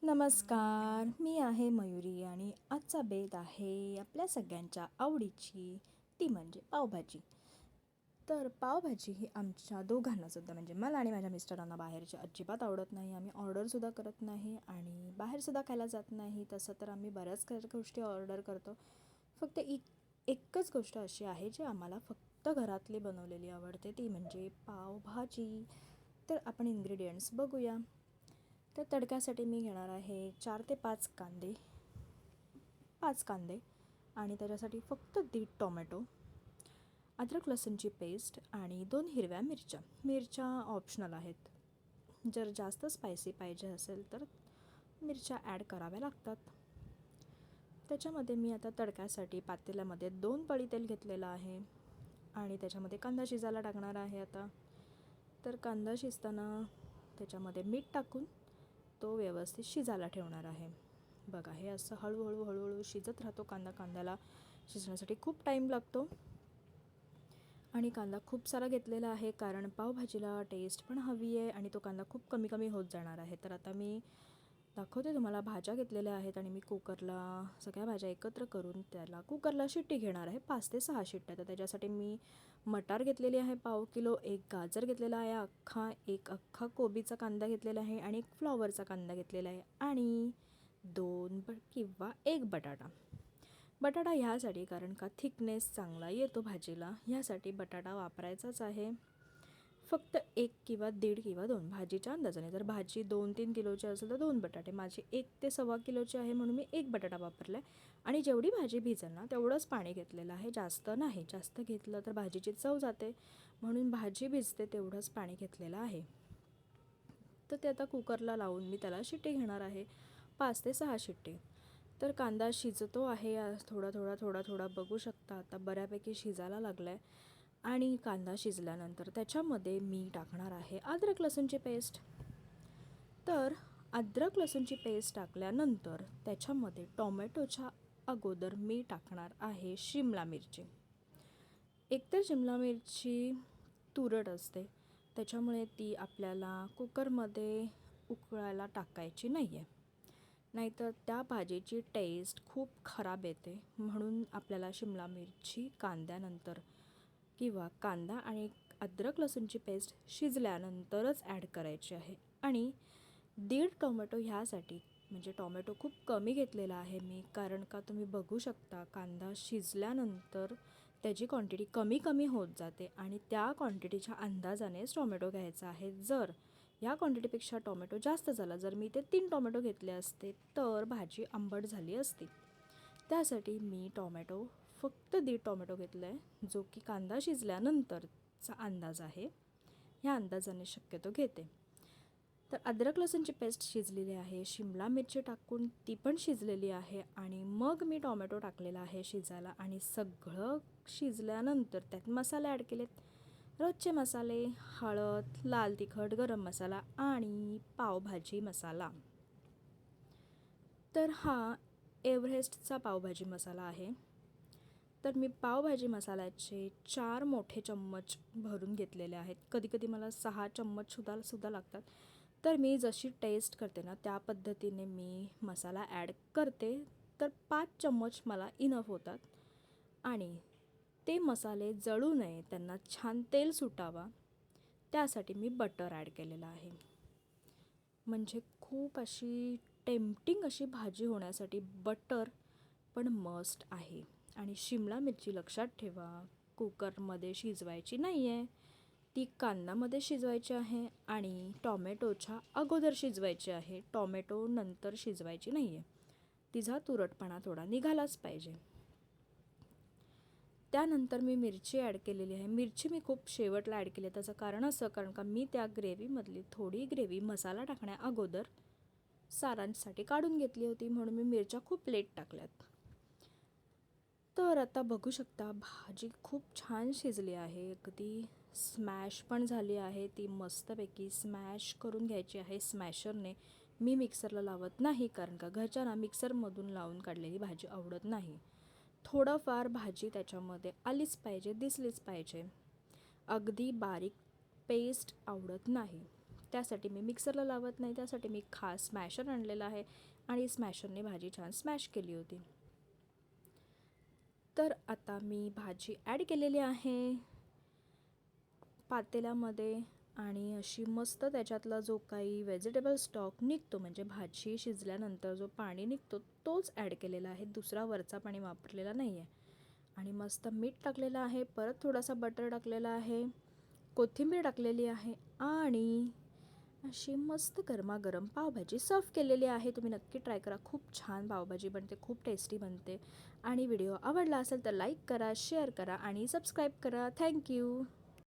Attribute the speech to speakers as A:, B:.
A: नमस्कार, मी आहे मयुरी आणि आजचा बेत आहे आपल्या सगळ्यांच्या आवडीची, ती म्हणजे पावभाजी. तर पावभाजी ही आमच्या दोघांनासुद्धा म्हणजे मला आणि माझ्या मिस्टरांना बाहेरची अजिबात आवडत नाही. आम्ही ऑर्डरसुद्धा करत नाही आणि बाहेरसुद्धा खायला जात नाही. तसं तर आम्ही बऱ्याच गोष्टी ऑर्डर करतो. फक्त एकच गोष्ट अशी आहे जी आम्हाला फक्त घरातली बनवलेली आवडते, ती म्हणजे पावभाजी. तर आपण इन्ग्रेडियंट्स बघूया. तर तडक्यासाठी मी घेणार आहे 4 ते 5 कांदे, 5 कांदे आणि त्याच्यासाठी फक्त 1.5 टोमॅटो, अद्रक लसूणची पेस्ट आणि 2 हिरव्या मिरच्या. मिरच्या ऑप्शनल आहेत. जर जास्त स्पायसी पाहिजे असेल तर मिरच्या ॲड कराव्या लागतात. त्याच्यामध्ये मी आता तडक्यासाठी पातेल्यामध्ये 2 पळी तेल घेतलेलं आहे आणि त्याच्यामध्ये कांदा शिजायला टाकणार आहे आता. तर कांदा शिजताना त्याच्यामध्ये मीठ टाकून तो व्यवस्थित शिजायला ठेवणार आहे. बघा, हे असं हळूहळू शिजत राहतो. कांद्याला शिजण्यासाठी खूप टाईम लागतो आणि कांदा खूप सारा घेतलेला आहे कारण पावभाजीला टेस्ट पण हवी आहे आणि तो कांदा खूप कमी कमी होत जाणार आहे. तर आता मी दाखवते तुम्हाला. भाज्या घेतलेल्या आहेत आणि मी कुकरला सगळ्या भाज्या एकत्र करून त्याला कुकरला शिट्टी घेणार आहे, 5 ते 6 शिट्ट्या. तर त्याच्यासाठी मी मटार घेतलेली आहे पाव किलो, एक गाजर घेतलेला आहे अख्खा, एक अख्खा कोबीचा कांदा घेतलेला आहे आणि एक फ्लॉवरचा कांदा घेतलेला आहे आणि 2 किंवा 1 बटाटा. बटाटा ह्यासाठी कारण का थिकनेस चांगला येतो भाजीला, ह्यासाठी बटाटा वापरायचाच आहे. फक्त 1 किंवा 1.5 किंवा 2 भाजीच्या अंदाजाने. जर भाजी 2-3 किलोची असेल तर 2 बटाटे. माझी 1 ते 1.25 किलोची आहे म्हणून मी 1 बटाटा वापरला आहे. आणि जेवढी भाजी भिजेल ना तेवढंच पाणी घेतलेलं आहे, जास्त नाही. जास्त घेतलं तर भाजीची चव जाते, म्हणून भाजी भिजते तेवढंच पाणी घेतलेलं आहे. तर ते आता कुकरला लावून मी त्याला शिट्टी घेणार आहे, 5 ते 6 शिट्टी. तर कांदा शिजतो आहे, थोडा बघू शकता. आता बऱ्यापैकी शिजायला लागला आहे आणि कांदा शिजल्यानंतर त्याच्यामध्ये मी टाकणार आहे अद्रक लसूणची पेस्ट. तर अद्रक लसूणची पेस्ट टाकल्यानंतर त्याच्यामध्ये टोमॅटोच्या अगोदर मी टाकणार आहे शिमला मिरची. एकतर शिमला मिरची तुरट असते, त्याच्यामुळे ती आपल्याला कुकरमध्ये उकळायला टाकायची नाही आहे, नाहीतर त्या भाजीची टेस्ट खूप खराब येते. म्हणून आपल्याला शिमला मिरची कांद्यानंतर किंवा कांदा आणि अद्रक लसूणची पेस्ट शिजल्यानंतरच ॲड करायची आहे. आणि 1.5 टोमॅटो ह्यासाठी म्हणजे टोमॅटो खूप कमी घेतलेला आहे मी, कारण का तुम्ही बघू शकता कांदा शिजल्यानंतर त्याची क्वांटिटी कमी कमी होत जाते आणि त्या क्वांटिटीच्या अंदाजानेच टोमॅटो घ्यायचा आहे. जर या क्वांटिटीपेक्षा टोमॅटो जास्त झाला, जर मी ते 3 टोमॅटो घेतले असते तर भाजी आंबट झाली असती. त्यासाठी मी फक्त 1.5 टोमॅटो घेतला आहे, जो की कांदा शिजल्यानंतरचा अंदाज आहे, ह्या अंदाजाने शक्यतो घेते. तर अद्रक लसूणची पेस्ट शिजलेली आहे, शिमला मिरची टाकून ती पण शिजलेली आहे आणि मग मी टोमॅटो टाकलेला आहे शिजायला आणि सगळं शिजल्यानंतर त्यात मसाले ॲड केलेत. रोजचे मसाले, हळद, लाल तिखट, गरम मसाला आणि पावभाजी मसाला. तर हा एव्हरेस्टचा पावभाजी मसाला आहे. तर मी पावभाजी मसाल्याचे 4 मोठे चम्मच भरून घेतलेले आहेत. कधीकधी मला 6 चम्मचसुद्धा लागतात. तर मी जशी टेस्ट करते ना त्या पद्धतीने मी मसाला ॲड करते. तर 5 चम्मच मला इनफ होतात आणि ते मसाले जळू नये, त्यांना छान तेल सुटावा, त्यासाठी मी बटर ॲड केलेलं आहे. म्हणजे खूप अशी टेम्पटिंग अशी भाजी होण्यासाठी बटर पण मस्ट आहे. आणि शिमला मिरची लक्षात ठेवा, कुकरमध्ये शिजवायची नाही आहे, ती कांद्यामध्ये शिजवायची आहे आणि टोमॅटोच्या अगोदर शिजवायची आहे, टोमॅटो नंतर शिजवायची नाही आहे. तिचा तुरटपणा थोडा निघालाच पाहिजे. त्यानंतर मी मिरची ॲड केलेली आहे. मिरची मी खूप शेवटला ॲड केली आहे. त्याचं कारण असं, कारण का मी त्या ग्रेव्हीमधली थोडी ग्रेव्ही मसाला टाकण्या अगोदर सारांसाठी काढून घेतली होती, म्हणून मी मिरच्या खूप लेट टाकल्यात. तर आता बघू शकता भाजी खूप छान शिजली आहे, अगदी स्मॅश पण झाली आहे. ती मस्तपैकी स्मॅश करून घ्यायची आहे स्मॅशरने. मी मिक्सरला लावत नाही, कारण का घरच्यांना मिक्सरमधून लावून काढलेली भाजी आवडत नाही. थोडंफार भाजी त्याच्यामध्ये आलीच पाहिजे, दिसलीच पाहिजे. अगदी बारीक पेस्ट आवडत नाही. त्यासाठी मी मिक्सरला लावत नाही, त्यासाठी मी खास स्मॅशर आणलेला आहे आणि स्मॅशरने भाजी छान स्मॅश केली होती. तर आता मी भाजी ॲड केलेली आहे पातेल्यामध्ये आणि अशी मस्त त्याच्यातला जो काही व्हेजिटेबल स्टॉक निघतो, म्हणजे भाजी शिजल्यानंतर जो पाणी निघतो तोच ॲड केलेला आहे, दुसरा वरचा पाणी वापरलेला नाही आहे. आणि मस्त मीठ टाकलेलं आहे, परत थोडासा बटर टाकलेला आहे, कोथिंबीर टाकलेली आहे आणि अशी मस्त गरमागरम पावभाजी सर्व केलेली आहे. तुम्ही नक्की ट्राय करा, खूप छान पावभाजी बनते, खूप टेस्टी बनते. आणि व्हिडिओ आवडला असेल तर लाईक करा, शेअर करा आणि सबस्क्राईब करा. थँक्यू.